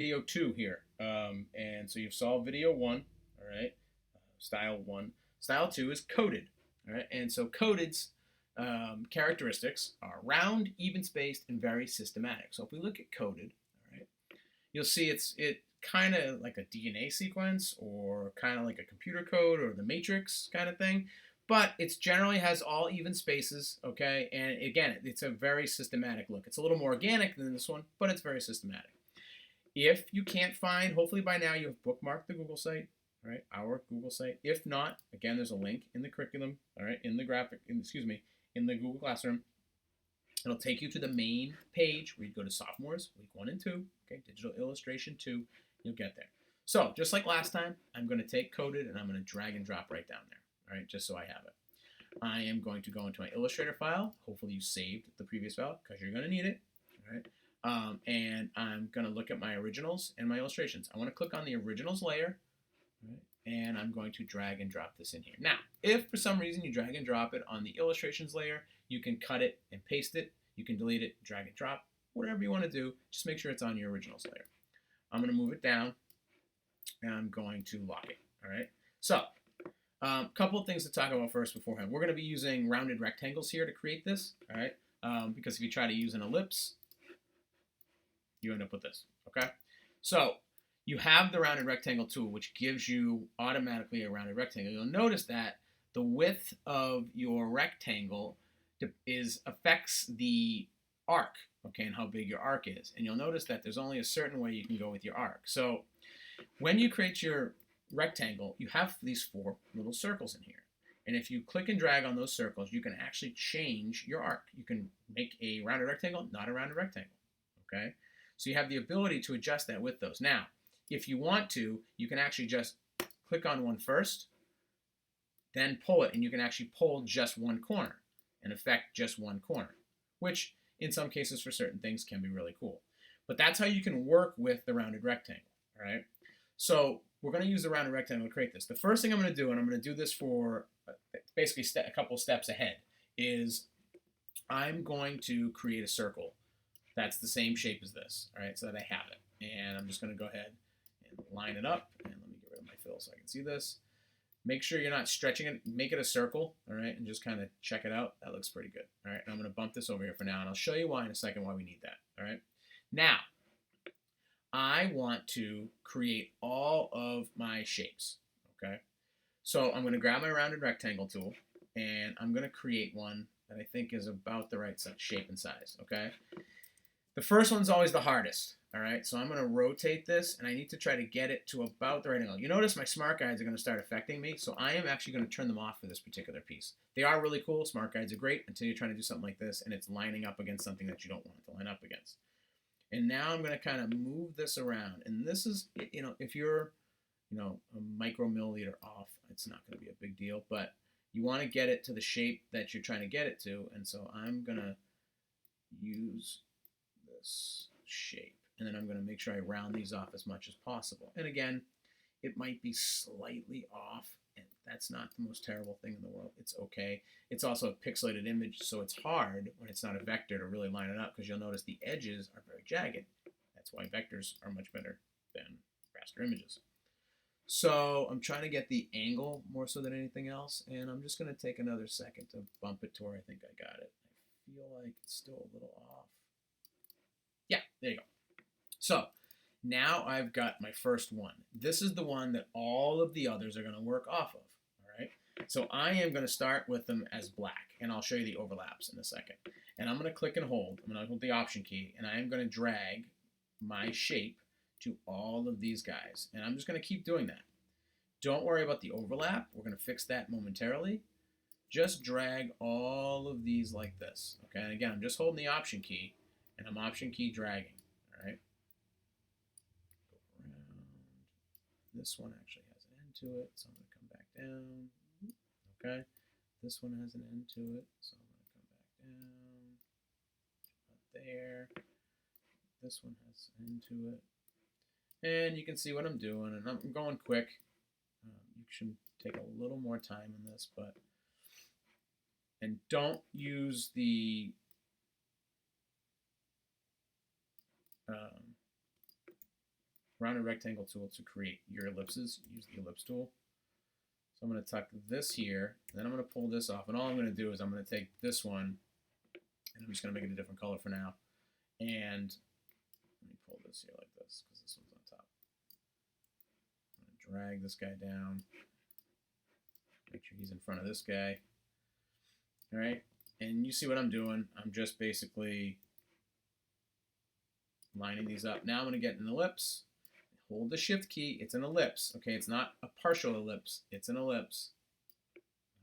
video 2 here. And so you've solved video 1, all right, style 1. Style 2 is coded, all right, and so coded's characteristics are round, even spaced, and very systematic. So if we look at coded, all right, you'll see it kind of like a DNA sequence or kind of like a computer code or the matrix kind of thing, but it generally has all even spaces, okay, and again, it's a very systematic look. It's a little more organic than this one, but it's very systematic. If you can't find, hopefully by now you have bookmarked the Google site, all right, our Google site. If not, again, there's a link in the curriculum, all right, in the in the Google Classroom. It'll take you to the main page where you go to sophomores, week 1 and 2, okay, digital illustration 2, you'll get there. So just like last time, I'm going to take coded and I'm going to drag and drop right down there, all right, just so I have it. I am going to go into my Illustrator file. Hopefully you saved the previous file because you're going to need it, all right. And I'm going to look at my originals and my illustrations. I want to click on the originals layer, right, and I'm going to drag and drop this in here. Now, if for some reason you drag and drop it on the illustrations layer, you can cut it and paste it. You can delete it, drag and drop, whatever you want to do. Just make sure it's on your originals layer. I'm going to move it down, and I'm going to lock it. All right. So, a couple of things to talk about first beforehand. We're going to be using rounded rectangles here to create this. All right. Because if you try to use an ellipse, you end up with this, okay? So you have the rounded rectangle tool, which gives you automatically a rounded rectangle. You'll notice that the width of your rectangle affects the arc, okay, and how big your arc is. And you'll notice that there's only a certain way you can go with your arc. So when you create your rectangle, you have these 4 little circles in here. And if you click and drag on those circles, you can actually change your arc. You can make a rounded rectangle, not a rounded rectangle, okay? So you have the ability to adjust that with those. Now, if you want to, you can actually just click on one first, then pull it, and you can actually pull just one corner and affect just one corner, which in some cases for certain things can be really cool. But that's how you can work with the rounded rectangle, all right? So we're going to use the rounded rectangle to create this. The first thing I'm going to do, and I'm going to do this for basically a couple steps ahead, is I'm going to create a circle that's the same shape as this, all right, so that I have it. And I'm just going to go ahead and line it up, and let me get rid of my fill so I can see this. Make sure you're not stretching it. Make it a circle, all right, and just kind of check it out. That looks pretty good, all right. And I'm going to bump this over here for now, and I'll show you why in a second why we need that, all right. Now, I want to create all of my shapes, okay. So I'm going to grab my rounded rectangle tool, and I'm going to create one that I think is about the right shape and size, okay. The first one's always the hardest, all right? So I'm going to rotate this, and I need to try to get it to about the right angle. You notice my smart guides are going to start affecting me, so I am actually going to turn them off for this particular piece. They are really cool. Smart guides are great until you're trying to do something like this, and it's lining up against something that you don't want it to line up against. And now I'm going to kind of move this around, and this is, you know, if you're, you know, a micromilliliter off, it's not going to be a big deal, but you want to get it to the shape that you're trying to get it to, and so I'm going to use this shape, and then I'm going to make sure I round these off as much as possible. And again, it might be slightly off, and that's not the most terrible thing in the world. It's okay. It's also a pixelated image, so it's hard when it's not a vector to really line it up, because you'll notice the edges are very jagged. That's why vectors are much better than raster images. So I'm trying to get the angle more so than anything else, and I'm just going to take another second to bump it to where I think I got it. I feel like it's still a little off. Yeah, there you go. So now I've got my first one. This is the one that all of the others are going to work off of, all right? So I am going to start with them as black, and I'll show you the overlaps in a second. And I'm going to click and hold. I'm going to hold the Option key, and I am going to drag my shape to all of these guys. And I'm just going to keep doing that. Don't worry about the overlap. We're going to fix that momentarily. Just drag all of these like this, okay? And again, I'm just holding the Option key, and I'm Option key dragging, all right? Go around. This one actually has an end to it, so I'm going to come back down, okay? This one has an end to it, so I'm going to come back down, about there. This one has an end to it. And you can see what I'm doing, and I'm going quick. You should take a little more time in this, but, and don't use the rounded rectangle tool to create your ellipses. Use the ellipse tool. So I'm going to tuck this here, then I'm going to pull this off, and all I'm going to do is I'm going to take this one, and I'm just going to make it a different color for now, and let me pull this here like this, because this one's on top. I'm going to drag this guy down, make sure he's in front of this guy, all right, and you see what I'm doing. I'm just basically lining these up. Now I'm going to get an ellipse. Hold the shift key. It's an ellipse. Okay, it's not a partial ellipse. It's an ellipse.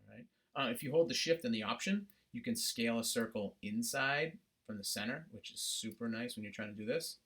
All right. If you hold the shift and the option, you can scale a circle inside from the center, which is super nice when you're trying to do this.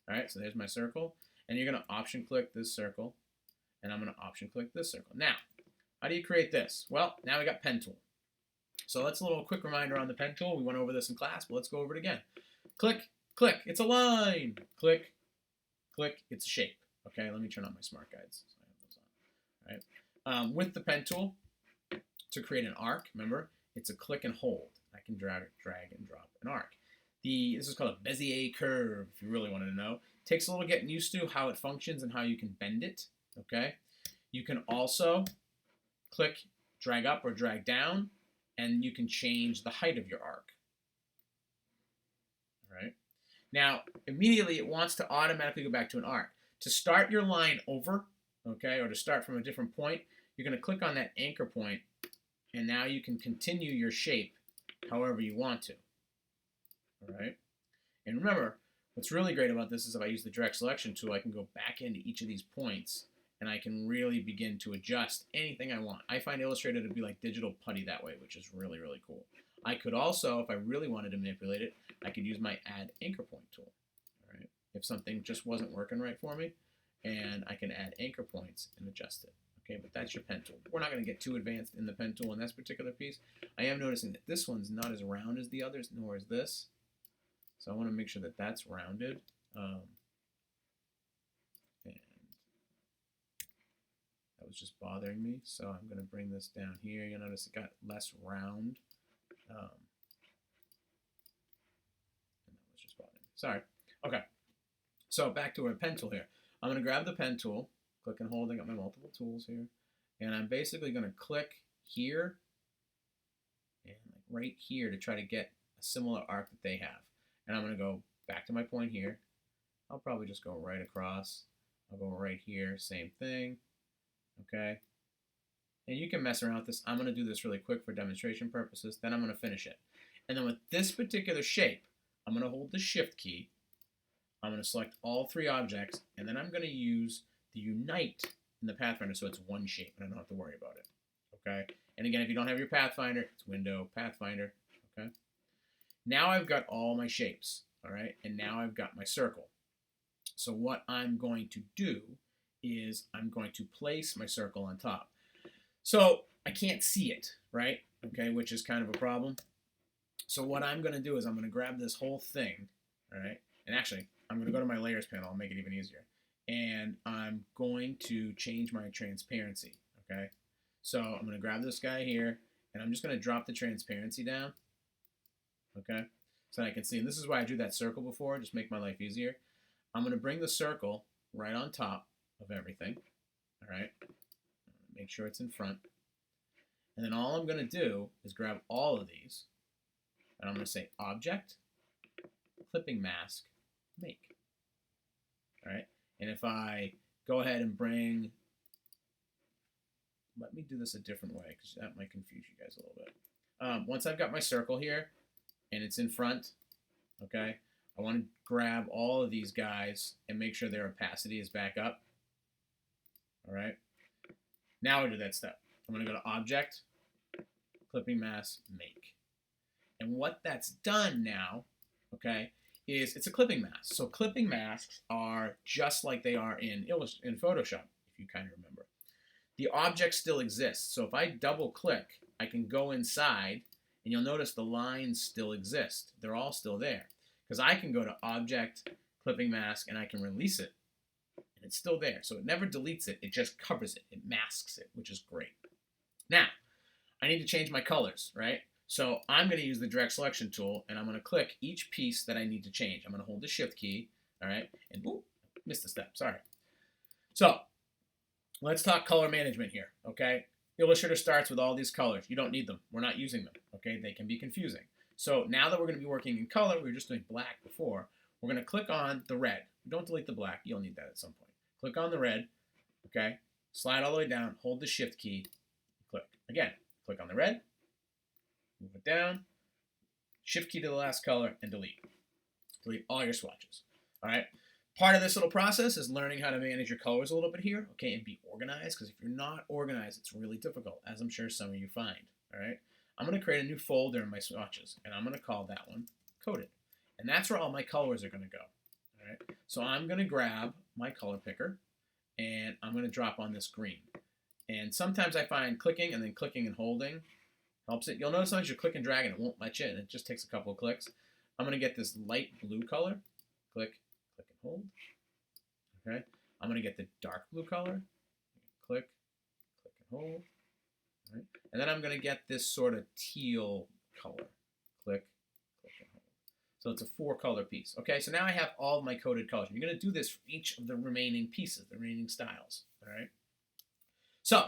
All right, so there's my circle. And you're going to option click this circle. And I'm going to option click this circle. Now, how do you create this? Well, now we got pen tool. So that's a little quick reminder on the pen tool. We went over this in class, but let's go over it again. Click, click. It's a line. Click, click, it's a shape. Okay, let me turn on my smart guides. So I have those on. All right. With the pen tool, to create an arc, remember, it's a click and hold. I can drag and drop an arc. This is called a Bezier curve, if you really wanted to know. Takes a little getting used to how it functions and how you can bend it. Okay, you can also click, drag up or drag down, and you can change the height of your arc. All right. Now, immediately it wants to automatically go back to an arc. To start your line over, okay, or to start from a different point, you're going to click on that anchor point, and now you can continue your shape however you want to. All right. And remember, what's really great about this is if I use the direct selection tool, I can go back into each of these points, and I can really begin to adjust anything I want. I find Illustrator to be like digital putty that way, which is really, really cool. I could also, if I really wanted to manipulate it, I could use my add anchor point tool. All right, if something just wasn't working right for me, and I can add anchor points and adjust it. Okay, but that's your pen tool. We're not going to get too advanced in the pen tool in this particular piece. I am noticing that this one's not as round as the others, nor is this. So I want to make sure that that's rounded. And that was just bothering me, so I'm going to bring this down here. You'll notice it got less round. And that was just bothering me. Sorry. Okay. So back to our pen tool here. I'm going to grab the pen tool, click and hold. I got my multiple tools here. And I'm basically going to click here and right here to try to get a similar arc that they have. And I'm going to go back to my point here. I'll probably just go right across. I'll go right here, same thing. Okay. And you can mess around with this. I'm going to do this really quick for demonstration purposes. Then I'm going to finish it. And then with this particular shape, I'm going to hold the shift key. I'm going to select all three objects, and then I'm going to use the unite in the Pathfinder so it's one shape and I don't have to worry about it. Okay. And again, if you don't have your Pathfinder, it's Window, Pathfinder. Okay. Now I've got all my shapes. All right. And now I've got my circle. So what I'm going to do is I'm going to place my circle on top. So I can't see it, right? Okay, which is kind of a problem. So what I'm going to do is I'm going to grab this whole thing, all right? And actually, I'm going to go to my layers panel. I'll make it even easier. And I'm going to change my transparency, okay? So I'm going to grab this guy here, and I'm just going to drop the transparency down, okay? So I can see, and this is why I drew that circle before, just make my life easier. I'm going to bring the circle right on top of everything, all right? Make sure it's in front. And then all I'm going to do is grab all of these, and I'm going to say Object, Clipping Mask, Make. All right? And if I go ahead and bring, let me do this a different way because that might confuse you guys a little bit. Once I've got my circle here and it's in front, okay, I want to grab all of these guys and make sure their opacity is back up. All right? Now I do that step. I'm going to go to Object, Clipping Mask, Make. And what that's done now, okay, is it's a clipping mask. So clipping masks are just like they are in Photoshop, if you kind of remember. The object still exists. So if I double click, I can go inside, and you'll notice the lines still exist. They're all still there. Because I can go to Object, Clipping Mask, and I can release it. And it's still there. So it never deletes it. It just covers it. It masks it, which is great. Now, I need to change my colors, right? So I'm going to use the direct selection tool, and I'm going to click each piece that I need to change. I'm going to hold the shift key, all right? And boop, missed a step, sorry. So let's talk color management here, okay? Illustrator starts with all these colors. You don't need them. We're not using them, okay? They can be confusing. So now that we're going to be working in color, we were just doing black before, we're going to click on the red. Don't delete the black. You'll need that at some point. Click on the red, okay? Slide all the way down, hold the shift key, click. Again, click on the red, move it down, shift key to the last color, and delete. Delete all your swatches, all right? Part of this little process is learning how to manage your colors a little bit here, okay, and be organized, because if you're not organized, it's really difficult, as I'm sure some of you find, all right? I'm going to create a new folder in my swatches, and I'm going to call that one Coded. And that's where all my colors are going to go, all right? So I'm going to grab my color picker, and I'm going to drop on this green. And sometimes I find clicking and then clicking and holding helps it. You'll notice sometimes you click and drag and it won't let you, and it just takes a couple of clicks. I'm going to get this light blue color, click, click and hold, okay? I'm going to get the dark blue color, click, click and hold, right? And then I'm going to get this sort of teal color, click, click and hold. So it's a 4-color piece, okay? So now I have all of my coded colors. You're going to do this for each of the remaining pieces, the remaining styles, all right? So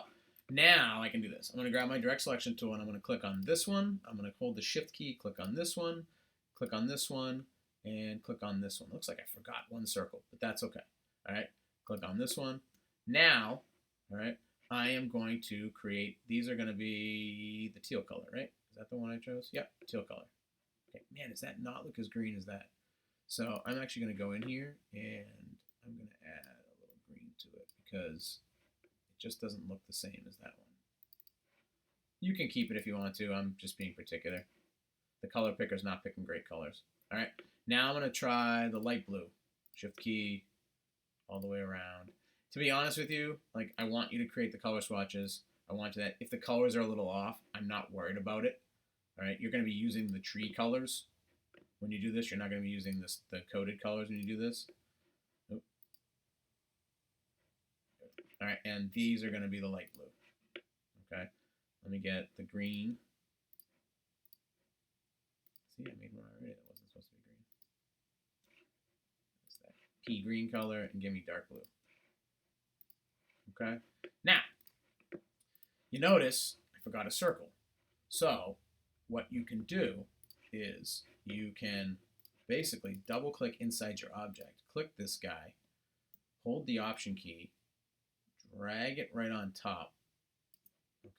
now I can do this. I'm going to grab my direct selection tool and I'm going to click on this one. I'm going to hold the shift key, click on this one, click on this one, and click on this one. Looks like I forgot one circle, but that's okay. All right, click on this one. Now, all right, I am going to create, these are going to be the teal color, right? Is that the one I chose? Yep, teal color. Okay, man, does that not look as green as that? So I'm actually going to go in here and I'm going to add a little green to it because it just doesn't look the same as that one. You can keep it if you want to. I'm just being particular. The color picker's not picking great colors. All right, now I'm going to try the light blue. Shift key all the way around. To be honest with you, like, I want you to create the color swatches. I want that. If the colors are a little off, I'm not worried about it. All right, you're going to be using the tree colors when you do this. You're not going to be using the coded colors when you do this. Nope. All right, and these are going to be the light blue. Okay, let me get the green. See, I made one already that wasn't supposed to be green. That's that pea green color, and give me dark blue. Okay, now you notice I forgot a circle. So what you can do is you can basically double click inside your object, click this guy, hold the option key, drag it right on top.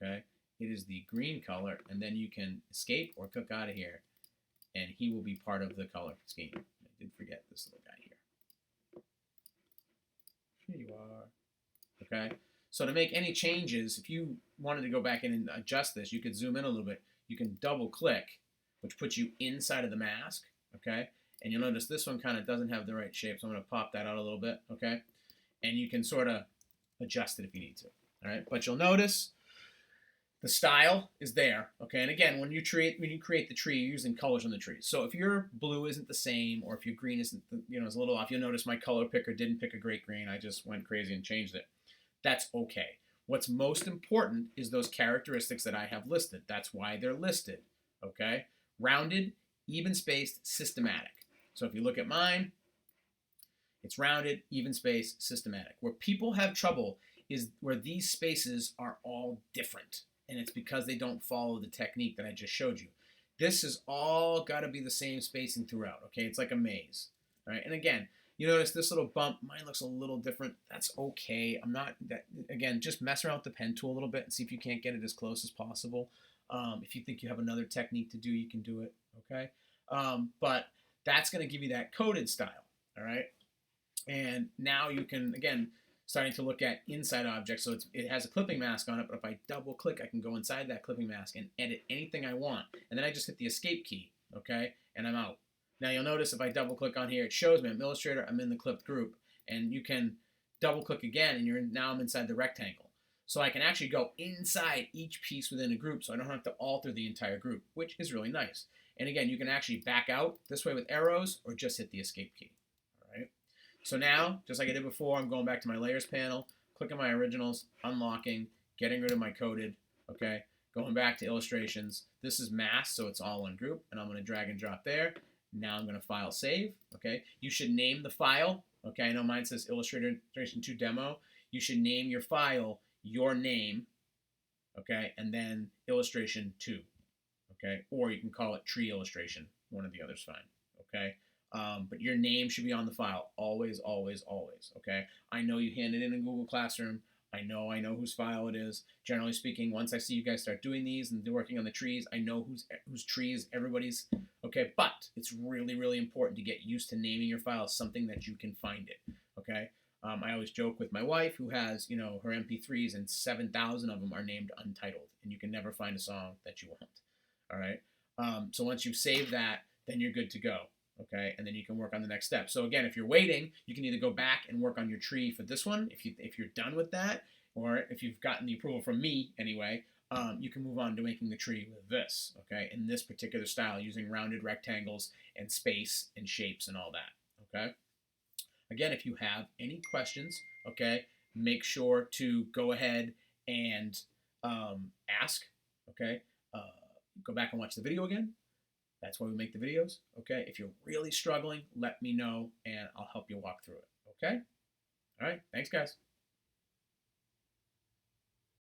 Okay, it is the green color, and then you can escape or click out of here, and he will be part of the color scheme. I did forget this little guy here. Here you are. Okay, so to make any changes, if you wanted to go back in and adjust this, you could zoom in a little bit. You can double click, which puts you inside of the mask, okay? And you'll notice this one kind of doesn't have the right shape, so I'm going to pop that out a little bit, okay? And you can sort of adjust it if you need to, all right? But you'll notice the style is there, okay? And again, when you create the tree, you're using colors on the trees. So if your blue isn't the same, or if your green isn't, is a little off, you'll notice my color picker didn't pick a great green. I just went crazy and changed it. That's okay. What's most important is those characteristics that I have listed. That's why they're listed, okay? Rounded, even-spaced, systematic. So if you look at mine, it's rounded, even-spaced, systematic. Where people have trouble is where these spaces are all different, and it's because they don't follow the technique that I just showed you. This has all got to be the same spacing throughout, okay? It's like a maze, all right? And again, you notice this little bump, mine looks a little different. That's okay. I'm not, again, just mess around with the pen tool a little bit and see if you can't get it as close as possible. If you think you have another technique to do, you can do it, okay? But that's going to give you that coded style, all right? And now you can, again, starting to look at inside objects. So it has a clipping mask on it, but if I double click, I can go inside that clipping mask and edit anything I want. And then I just hit the escape key, okay? And I'm out. Now you'll notice if I double click on here, it shows me I'm Illustrator, I'm in the clipped group, and you can double click again and now I'm inside the rectangle. So I can actually go inside each piece within a group so I don't have to alter the entire group, which is really nice. And again, you can actually back out this way with arrows or just hit the escape key. All right. So now, just like I did before, I'm going back to my layers panel, clicking my originals, unlocking, getting rid of my coded, okay, going back to illustrations. This is masked, so it's all one group, and I'm going to drag and drop there. Now I'm going to file save, okay? You should name the file Okay, I know mine says Illustration 2 demo. You should name your file your name, okay, and then Illustration 2, okay, or you can call it Tree Illustration. One of the others fine, okay. But your name should be on the file always, always, always. Okay. I know you hand it in Google Classroom. I know whose file it is. Generally speaking, once I see you guys start doing these and working on the trees, I know whose trees everybody's. Okay, but it's really, really important to get used to naming your file something that you can find it. Okay. I always joke with my wife, who has her MP3s, and 7,000 of them are named untitled, and you can never find a song that you want. All right. So once you save that, then you're good to go. Okay, and then you can work on the next step. So again, if you're waiting, you can either go back and work on your tree for this one, if you're done with that, or if you've gotten the approval from me anyway, you can move on to making the tree with this. Okay, in this particular style, using rounded rectangles and space and shapes and all that. Okay. Again, if you have any questions, okay, make sure to go ahead and ask. Okay, go back and watch the video again. That's why we make the videos, okay? If you're really struggling, let me know, and I'll help you walk through it, okay? All right, thanks, guys.